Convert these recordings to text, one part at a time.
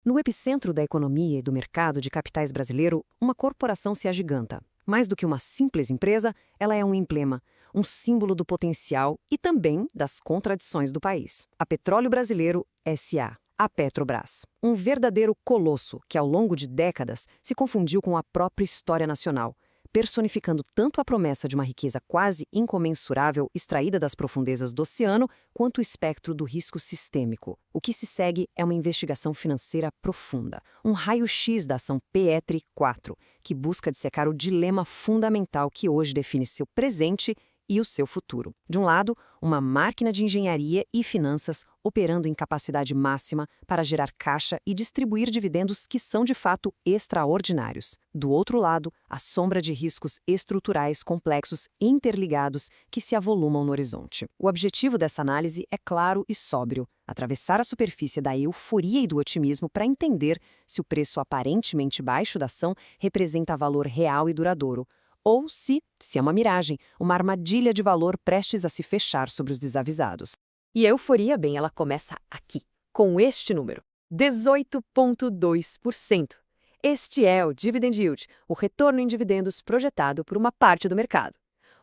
No epicentro da economia e do mercado de capitais brasileiro, uma corporação se agiganta. Mais do que uma simples empresa, ela é um emblema, um símbolo do potencial e também das contradições do país. A Petróleo Brasileiro S.A., a Petrobras. Um verdadeiro colosso que, ao longo de décadas, se confundiu com a própria história nacional, personificando tanto a promessa de uma riqueza quase incomensurável extraída das profundezas do oceano, quanto o espectro do risco sistêmico. O que se segue é uma investigação financeira profunda, um raio-x da ação Petri 4, que busca dissecar o dilema fundamental que hoje define seu presente e o seu futuro. De um lado, uma máquina de engenharia e finanças operando em capacidade máxima para gerar caixa e distribuir dividendos que são de fato extraordinários. Do outro lado, a sombra de riscos estruturais complexos e interligados que se avolumam no horizonte. O objetivo dessa análise é claro e sóbrio: atravessar a superfície da euforia e do otimismo para entender se o preço aparentemente baixo da ação representa valor real e duradouro, ou se é uma miragem, uma armadilha de valor prestes a se fechar sobre os desavisados. E a euforia, bem, ela começa aqui, com este número, 18,2%. Este é o dividend yield, o retorno em dividendos projetado por uma parte do mercado.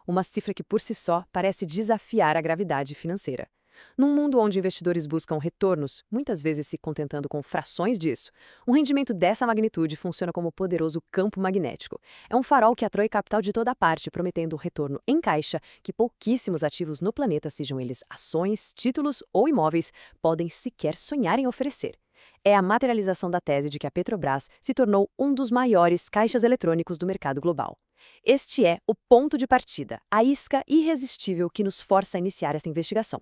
Uma cifra que por si só parece desafiar a gravidade financeira. Num mundo onde investidores buscam retornos, muitas vezes se contentando com frações disso, um rendimento dessa magnitude funciona como poderoso campo magnético. É um farol que atrai capital de toda parte, prometendo um retorno em caixa que pouquíssimos ativos no planeta, sejam eles ações, títulos ou imóveis, podem sequer sonhar em oferecer. É a materialização da tese de que a Petrobras se tornou um dos maiores caixas eletrônicos do mercado global. Este é o ponto de partida, a isca irresistível que nos força a iniciar esta investigação.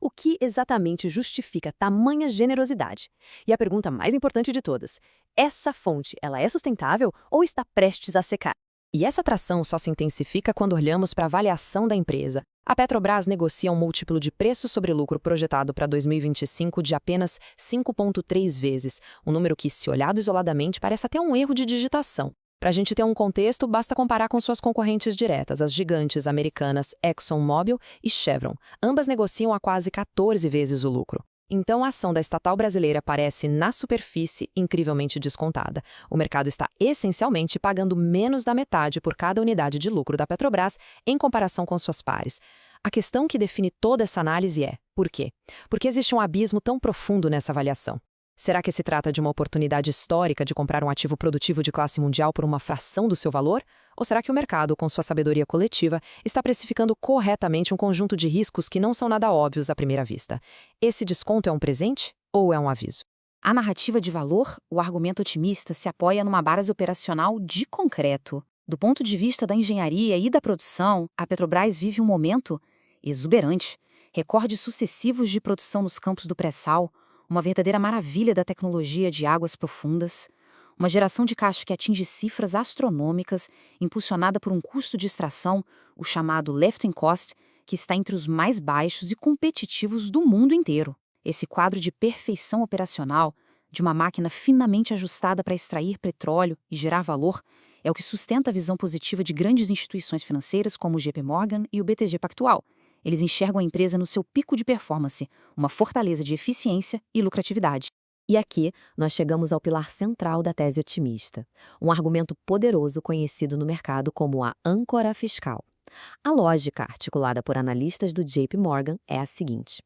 O que exatamente justifica tamanha generosidade? E a pergunta mais importante de todas: essa fonte, ela é sustentável ou está prestes a secar? E essa atração só se intensifica quando olhamos para a avaliação da empresa. A Petrobras negocia um múltiplo de preço sobre lucro projetado para 2025 de apenas 5,3 vezes, um número que, se olhado isoladamente, parece até um erro de digitação. Para a gente ter um contexto, basta comparar com suas concorrentes diretas, as gigantes americanas ExxonMobil e Chevron. Ambas negociam a quase 14 vezes o lucro. Então, a ação da estatal brasileira parece, na superfície, incrivelmente descontada. O mercado está essencialmente pagando menos da metade por cada unidade de lucro da Petrobras em comparação com suas pares. A questão que define toda essa análise é: por quê? Por que existe um abismo tão profundo nessa avaliação? Será que se trata de uma oportunidade histórica de comprar um ativo produtivo de classe mundial por uma fração do seu valor? Ou será que o mercado, com sua sabedoria coletiva, está precificando corretamente um conjunto de riscos que não são nada óbvios à primeira vista? Esse desconto é um presente ou é um aviso? A narrativa de valor, o argumento otimista, se apoia numa base operacional de concreto. Do ponto de vista da engenharia e da produção, a Petrobras vive um momento exuberante. Recordes sucessivos de produção nos campos do pré-sal, uma verdadeira maravilha da tecnologia de águas profundas, uma geração de caixa que atinge cifras astronômicas, impulsionada por um custo de extração, o chamado lifting cost, que está entre os mais baixos e competitivos do mundo inteiro. Esse quadro de perfeição operacional, de uma máquina finamente ajustada para extrair petróleo e gerar valor, é o que sustenta a visão positiva de grandes instituições financeiras como o JP Morgan e o BTG Pactual. Eles enxergam a empresa no seu pico de performance, uma fortaleza de eficiência e lucratividade. E aqui, nós chegamos ao pilar central da tese otimista, um argumento poderoso conhecido no mercado como a âncora fiscal. A lógica articulada por analistas do JP Morgan é a seguinte: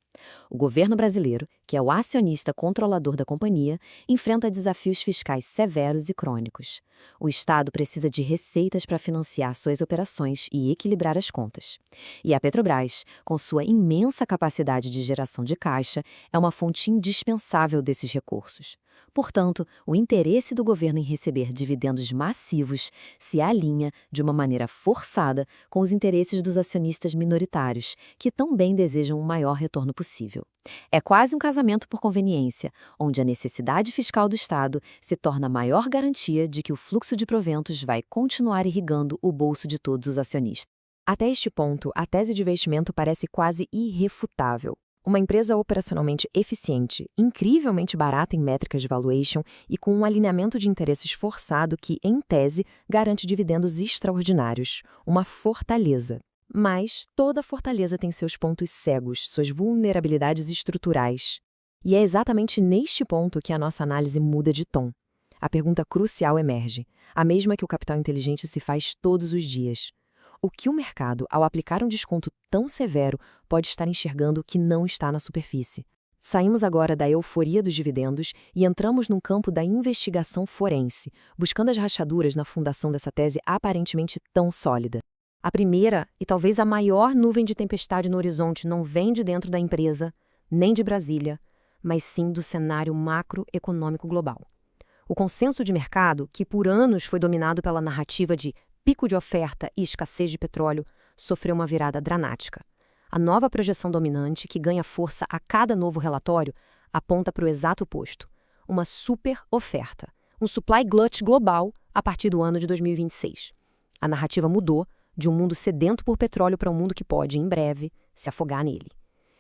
o governo brasileiro, que é o acionista controlador da companhia, enfrenta desafios fiscais severos e crônicos. O Estado precisa de receitas para financiar suas operações e equilibrar as contas. E a Petrobras, com sua imensa capacidade de geração de caixa, é uma fonte indispensável desses recursos. Portanto, o interesse do governo em receber dividendos massivos se alinha, de uma maneira forçada, com os interesses dos acionistas minoritários, que também desejam um maior retorno possível. É quase um casamento por conveniência, onde a necessidade fiscal do Estado se torna a maior garantia de que o fluxo de proventos vai continuar irrigando o bolso de todos os acionistas. Até este ponto, a tese de investimento parece quase irrefutável. Uma empresa operacionalmente eficiente, incrivelmente barata em métricas de valuation e com um alinhamento de interesses forçado que, em tese, garante dividendos extraordinários. Uma fortaleza. Mas toda fortaleza tem seus pontos cegos, suas vulnerabilidades estruturais. E é exatamente neste ponto que a nossa análise muda de tom. A pergunta crucial emerge, a mesma que o capital inteligente se faz todos os dias. O que o mercado, ao aplicar um desconto tão severo, pode estar enxergando que não está na superfície? Saímos agora da euforia dos dividendos e entramos num campo da investigação forense, buscando as rachaduras na fundação dessa tese aparentemente tão sólida. A primeira, e talvez a maior nuvem de tempestade no horizonte, não vem de dentro da empresa, nem de Brasília, mas sim do cenário macroeconômico global. O consenso de mercado, que por anos foi dominado pela narrativa de pico de oferta e escassez de petróleo, sofreu uma virada dramática. A nova projeção dominante, que ganha força a cada novo relatório, aponta para o exato oposto: uma super oferta, um supply glut global a partir do ano de 2026. A narrativa mudou de um mundo sedento por petróleo para um mundo que pode, em breve, se afogar nele.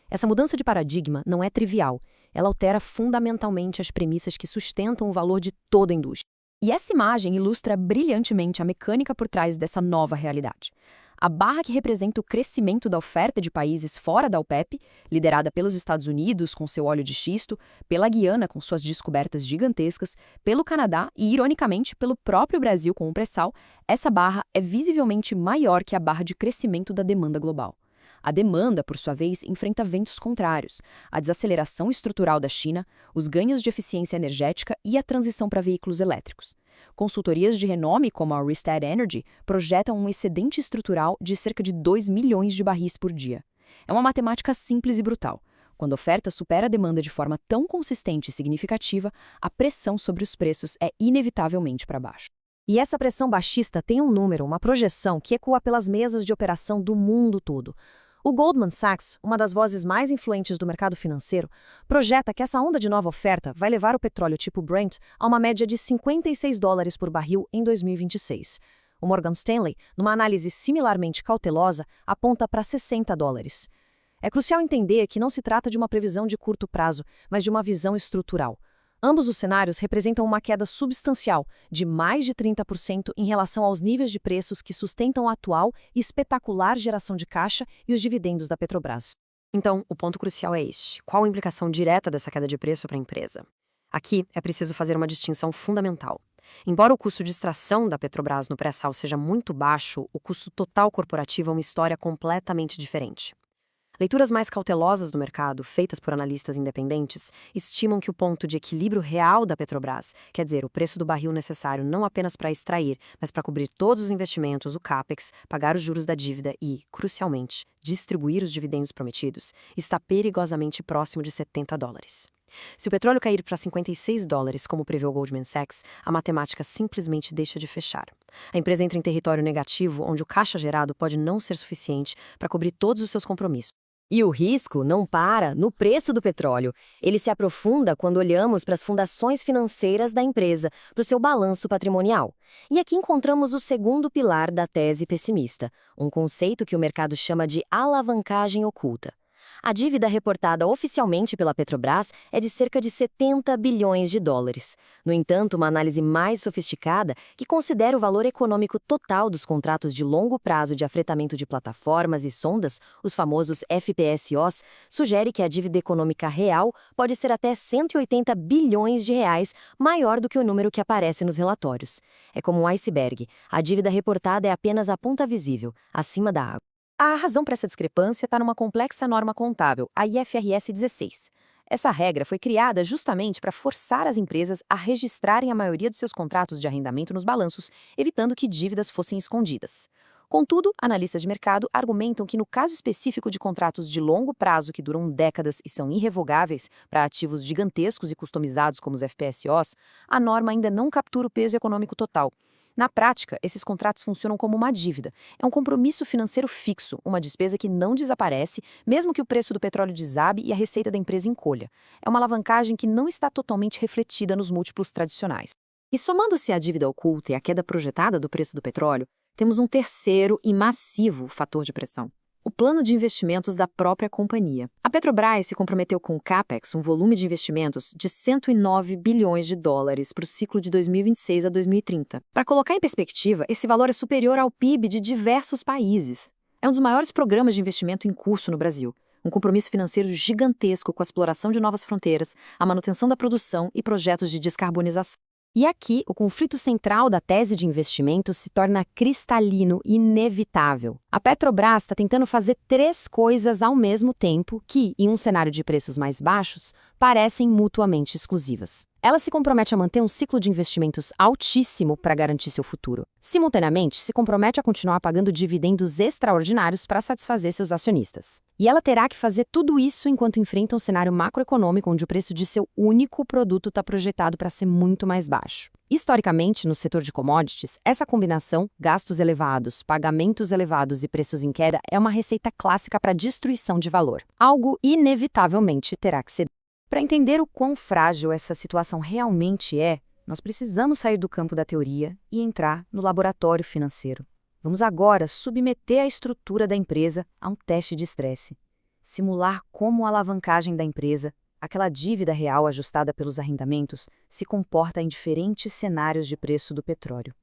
Essa mudança de paradigma não é trivial, ela altera fundamentalmente as premissas que sustentam o valor de toda a indústria. E essa imagem ilustra brilhantemente a mecânica por trás dessa nova realidade. A barra que representa o crescimento da oferta de países fora da OPEP, liderada pelos Estados Unidos com seu óleo de xisto, pela Guiana com suas descobertas gigantescas, pelo Canadá e, ironicamente, pelo próprio Brasil com o pré-sal, essa barra é visivelmente maior que a barra de crescimento da demanda global. A demanda, por sua vez, enfrenta ventos contrários: a desaceleração estrutural da China, os ganhos de eficiência energética e a transição para veículos elétricos. Consultorias de renome como a Rystad Energy projetam um excedente estrutural de cerca de 2 milhões de barris por dia. É uma matemática simples e brutal. Quando a oferta supera a demanda de forma tão consistente e significativa, a pressão sobre os preços é inevitavelmente para baixo. E essa pressão baixista tem um número, uma projeção que ecoa pelas mesas de operação do mundo todo. O Goldman Sachs, uma das vozes mais influentes do mercado financeiro, projeta que essa onda de nova oferta vai levar o petróleo tipo Brent a uma média de $56 por barril em 2026. O Morgan Stanley, numa análise similarmente cautelosa, aponta para $60. É crucial entender que não se trata de uma previsão de curto prazo, mas de uma visão estrutural. Ambos os cenários representam uma queda substancial, de mais de 30% em relação aos níveis de preços que sustentam a atual e espetacular geração de caixa e os dividendos da Petrobras. Então, o ponto crucial é este: qual a implicação direta dessa queda de preço para a empresa? Aqui é preciso fazer uma distinção fundamental. Embora o custo de extração da Petrobras no pré-sal seja muito baixo, o custo total corporativo é uma história completamente diferente. Leituras mais cautelosas do mercado, feitas por analistas independentes, estimam que o ponto de equilíbrio real da Petrobras, quer dizer, o preço do barril necessário não apenas para extrair, mas para cobrir todos os investimentos, o CAPEX, pagar os juros da dívida e, crucialmente, distribuir os dividendos prometidos, está perigosamente próximo de $70. Se o petróleo cair para $56, como prevê o Goldman Sachs, a matemática simplesmente deixa de fechar. A empresa entra em território negativo, onde o caixa gerado pode não ser suficiente para cobrir todos os seus compromissos. E o risco não para no preço do petróleo. Ele se aprofunda quando olhamos para as fundações financeiras da empresa, para o seu balanço patrimonial. E aqui encontramos o segundo pilar da tese pessimista, um conceito que o mercado chama de alavancagem oculta. A dívida reportada oficialmente pela Petrobras é de cerca de $70 bilhões. No entanto, uma análise mais sofisticada, que considera o valor econômico total dos contratos de longo prazo de afretamento de plataformas e sondas, os famosos FPSOs, sugere que a dívida econômica real pode ser até $180 bilhões, maior do que o número que aparece nos relatórios. É como um iceberg. A dívida reportada é apenas a ponta visível, acima da água. A razão para essa discrepância está numa complexa norma contábil, a IFRS 16. Essa regra foi criada justamente para forçar as empresas a registrarem a maioria dos seus contratos de arrendamento nos balanços, evitando que dívidas fossem escondidas. Contudo, analistas de mercado argumentam que no caso específico de contratos de longo prazo que duram décadas e são irrevogáveis para ativos gigantescos e customizados como os FPSOs, a norma ainda não captura o peso econômico total. Na prática, esses contratos funcionam como uma dívida. É um compromisso financeiro fixo, uma despesa que não desaparece, mesmo que o preço do petróleo desabe e a receita da empresa encolha. É uma alavancagem que não está totalmente refletida nos múltiplos tradicionais. E somando-se à dívida oculta e à queda projetada do preço do petróleo, temos um terceiro e massivo fator de pressão: o plano de investimentos da própria companhia. A Petrobras se comprometeu com o CAPEX, um volume de investimentos de $109 bilhões para o ciclo de 2026 a 2030. Para colocar em perspectiva, esse valor é superior ao PIB de diversos países. É um dos maiores programas de investimento em curso no Brasil. Um compromisso financeiro gigantesco com a exploração de novas fronteiras, a manutenção da produção e projetos de descarbonização. E aqui, o conflito central da tese de investimento se torna cristalino e inevitável. A Petrobras está tentando fazer 3 coisas ao mesmo tempo que, em um cenário de preços mais baixos, parecem mutuamente exclusivas. Ela se compromete a manter um ciclo de investimentos altíssimo para garantir seu futuro. Simultaneamente, se compromete a continuar pagando dividendos extraordinários para satisfazer seus acionistas. E ela terá que fazer tudo isso enquanto enfrenta um cenário macroeconômico onde o preço de seu único produto está projetado para ser muito mais baixo. Historicamente, no setor de commodities, essa combinação, gastos elevados, pagamentos elevados e preços em queda, é uma receita clássica para destruição de valor. Algo inevitavelmente terá que ser. Para entender o quão frágil essa situação realmente é, nós precisamos sair do campo da teoria e entrar no laboratório financeiro. Vamos agora submeter a estrutura da empresa a um teste de estresse. Simular como a alavancagem da empresa, aquela dívida real ajustada pelos arrendamentos, se comporta em diferentes cenários de preço do petróleo.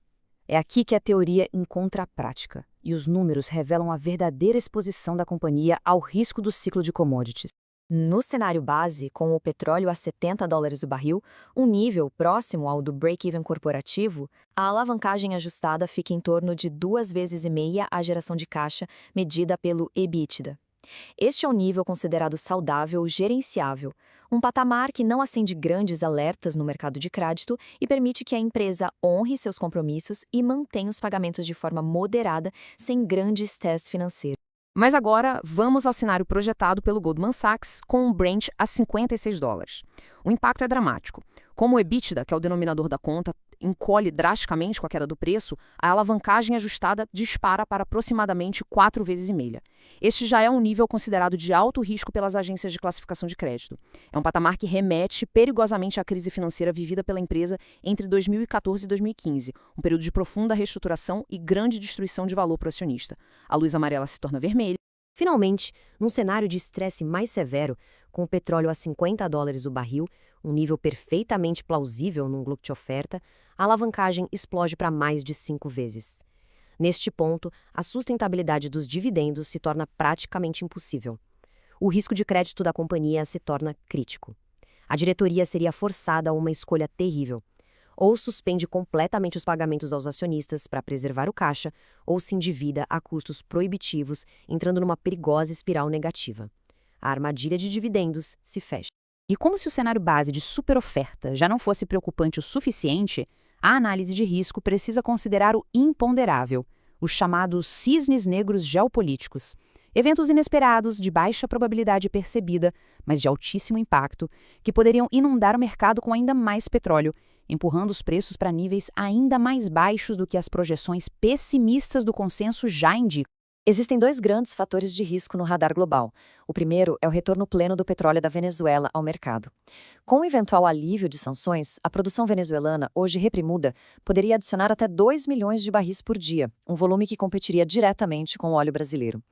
É aqui que a teoria encontra a prática, e os números revelam a verdadeira exposição da companhia ao risco do ciclo de commodities. No cenário base, com o petróleo a $70 o barril, um nível próximo ao do break-even corporativo, a alavancagem ajustada fica em torno de 2,5 vezes a geração de caixa medida pelo EBITDA. Este é um nível considerado saudável ou gerenciável, um patamar que não acende grandes alertas no mercado de crédito e permite que a empresa honre seus compromissos e mantenha os pagamentos de forma moderada, sem grandes estresse financeiro. Mas agora, vamos ao cenário projetado pelo Goldman Sachs com o Brent a $56. O impacto é dramático. Como o EBITDA, que é o denominador da conta, encolhe drasticamente com a queda do preço, a alavancagem ajustada dispara para aproximadamente 4,5 vezes. Este já é um nível considerado de alto risco pelas agências de classificação de crédito. É um patamar que remete perigosamente à crise financeira vivida pela empresa entre 2014 e 2015, um período de profunda reestruturação e grande destruição de valor para o acionista. A luz amarela se torna vermelha. Finalmente, num cenário de estresse mais severo, com o petróleo a $50 o barril, um nível perfeitamente plausível num grupo de oferta, a alavancagem explode para mais de 5 vezes. Neste ponto, a sustentabilidade dos dividendos se torna praticamente impossível. O risco de crédito da companhia se torna crítico. A diretoria seria forçada a uma escolha terrível. Ou suspende completamente os pagamentos aos acionistas para preservar o caixa, ou se endivida a custos proibitivos, entrando numa perigosa espiral negativa. A armadilha de dividendos se fecha. E como se o cenário base de superoferta já não fosse preocupante o suficiente, a análise de risco precisa considerar o imponderável, os chamados cisnes negros geopolíticos, eventos inesperados de baixa probabilidade percebida, mas de altíssimo impacto, que poderiam inundar o mercado com ainda mais petróleo, empurrando os preços para níveis ainda mais baixos do que as projeções pessimistas do consenso já indicam. Existem 2 grandes fatores de risco no radar global. O primeiro é o retorno pleno do petróleo da Venezuela ao mercado. Com o eventual alívio de sanções, a produção venezuelana, hoje reprimida, poderia adicionar até 2 milhões de barris por dia, um volume que competiria diretamente com o óleo brasileiro.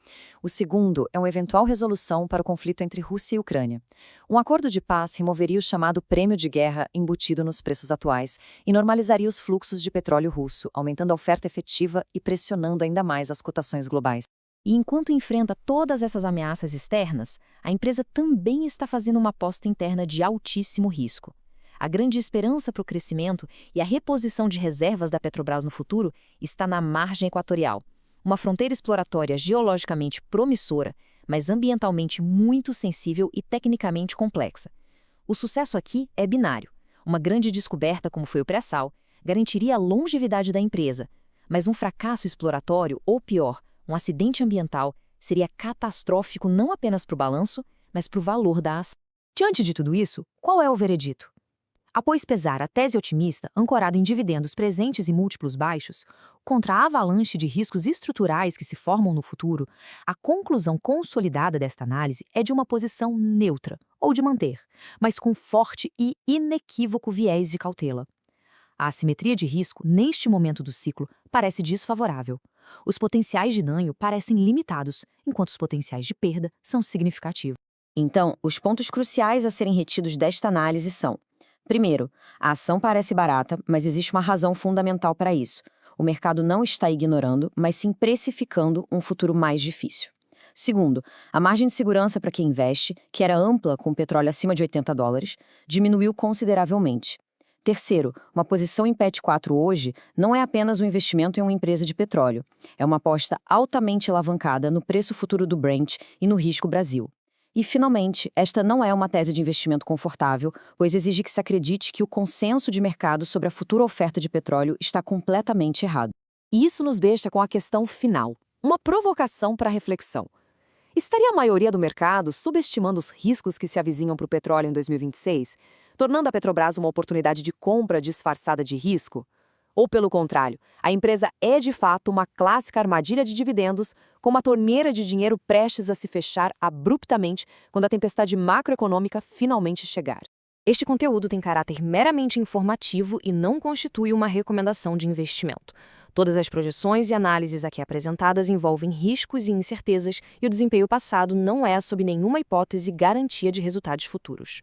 O segundo é uma eventual resolução para o conflito entre Rússia e Ucrânia. Um acordo de paz removeria o chamado prêmio de guerra embutido nos preços atuais e normalizaria os fluxos de petróleo russo, aumentando a oferta efetiva e pressionando ainda mais as cotações globais. E enquanto enfrenta todas essas ameaças externas, a empresa também está fazendo uma aposta interna de altíssimo risco. A grande esperança para o crescimento e a reposição de reservas da Petrobras no futuro está na margem equatorial, uma fronteira exploratória geologicamente promissora, mas ambientalmente muito sensível e tecnicamente complexa. O sucesso aqui é binário. Uma grande descoberta, como foi o pré-sal, garantiria a longevidade da empresa, mas um fracasso exploratório, ou pior, um acidente ambiental, seria catastrófico não apenas para o balanço, mas para o valor da ação. Diante de tudo isso, qual é o veredito? Após pesar a tese otimista, ancorada em dividendos presentes e múltiplos baixos, contra a avalanche de riscos estruturais que se formam no futuro, a conclusão consolidada desta análise é de uma posição neutra, ou de manter, mas com forte e inequívoco viés de cautela. A assimetria de risco, neste momento do ciclo, parece desfavorável. Os potenciais de ganho parecem limitados, enquanto os potenciais de perda são significativos. Então, os pontos cruciais a serem retidos desta análise são: primeiro, a ação parece barata, mas existe uma razão fundamental para isso. O mercado não está ignorando, mas sim precificando um futuro mais difícil. Segundo, a margem de segurança para quem investe, que era ampla com petróleo acima de $80, diminuiu consideravelmente. Terceiro, uma posição em PET 4 hoje não é apenas um investimento em uma empresa de petróleo. É uma aposta altamente alavancada no preço futuro do Brent e no risco Brasil. E, finalmente, esta não é uma tese de investimento confortável, pois exige que se acredite que o consenso de mercado sobre a futura oferta de petróleo está completamente errado. E isso nos deixa com a questão final, uma provocação para reflexão. Estaria a maioria do mercado subestimando os riscos que se avizinham para o petróleo em 2026, tornando a Petrobras uma oportunidade de compra disfarçada de risco? Ou, pelo contrário, a empresa é de fato uma clássica armadilha de dividendos, com uma torneira de dinheiro prestes a se fechar abruptamente quando a tempestade macroeconômica finalmente chegar? Este conteúdo tem caráter meramente informativo e não constitui uma recomendação de investimento. Todas as projeções e análises aqui apresentadas envolvem riscos e incertezas, e o desempenho passado não é, sob nenhuma hipótese, garantia de resultados futuros.